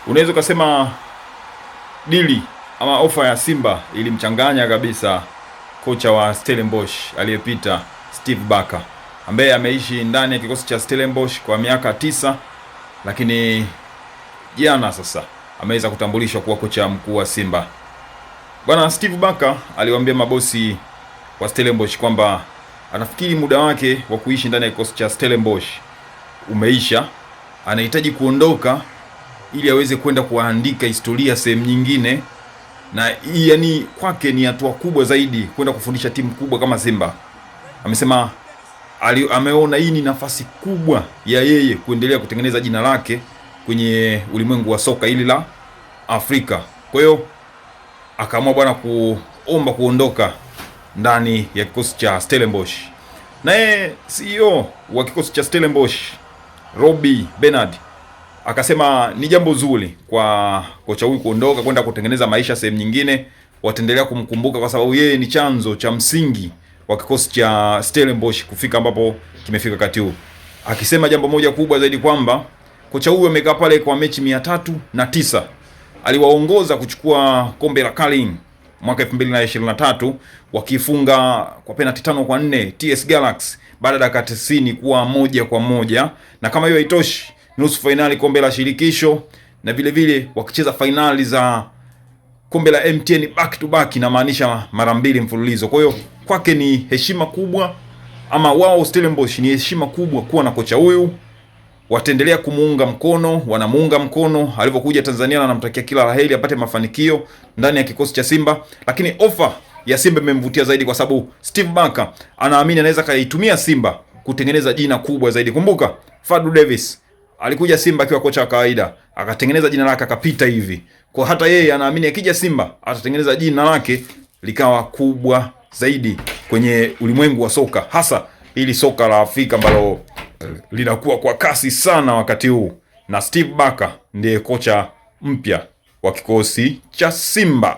Unaweza kusema dili ama ofa ya Simba ilimchanganya kabisa kocha wa Stellenbosch aliyepita Steve Barker, ambaye ameishi ndani ya kikosi cha Stellenbosch kwa miaka 9, lakini jana sasa ameweza kutambulishwa kuwa kocha mkuu wa Simba. Bwana Steve Barker aliwaambia mabosi wa Stellenbosch kwamba anafikiri muda wake wa kuishi ndani ya kikosi cha Stellenbosch umeisha, anahitaji kuondoka ili aweze kwenda kuandika historia sehemu nyingine, na yani kwake ni hatua kubwa zaidi kwenda kufundisha timu kubwa kama Simba. Amesema ameona hii ni nafasi kubwa ya yeye kuendelea kutengeneza jina lake kwenye ulimwengu wa soka hili la Afrika. Kwa hiyo akaamua bwana kuomba kuondoka ndani ya kikosi cha Stellenbosch. Naye CEO wa kikosi cha Stellenbosch, Robbie Bernard, akasema ni jambo zuri kwa kocha huyu kuondoka kwenda kutengeneza maisha sehemu nyingine. Wataendelea kumkumbuka kwa sababu yeye ni chanzo cha msingi wa kikosi cha Stellenbosch kufika ambapo kimefika wakati huu. Akisema jambo moja kubwa zaidi kwamba kocha huyu amekaa pale kwa mechi 309. Aliwaongoza kuchukua kombe la Carling mwaka 2023 wakifunga kwa penalty 5-4 TS Galaxy baada ya dakika 90 kuwa 1-1, na kama hiyo haitoshi, nusu finali kombe la shirikisho, na vile vile wakicheza finali za kombe la MTN back to back, inamaanisha mara 2 mfululizo. Kwa hiyo kwake ni heshima kubwa, ama wao Stellenbosch ni heshima kubwa kuwa na kocha huyu. Wataendelea kumuunga mkono, wanamuunga mkono alivyokuja Tanzania, na anamtakia kila laheri apate mafanikio ndani ya kikosi cha Simba. Lakini ofa ya Simba imemvutia zaidi kwa sababu Steve Barker anaamini anaweza kaitumia Simba kutengeneza jina kubwa zaidi. Kumbuka Fadlu Davis alikuja Simba akiwa kocha wa kawaida, akatengeneza jina lake akapita hivi. Kwa hata yeye anaamini akija Simba atatengeneza jina lake likawa kubwa zaidi kwenye ulimwengu wa soka, hasa ili soka la Afrika ambalo linakuwa kwa kasi sana wakati huu. Na Steve Barker ndiye kocha mpya wa kikosi cha Simba.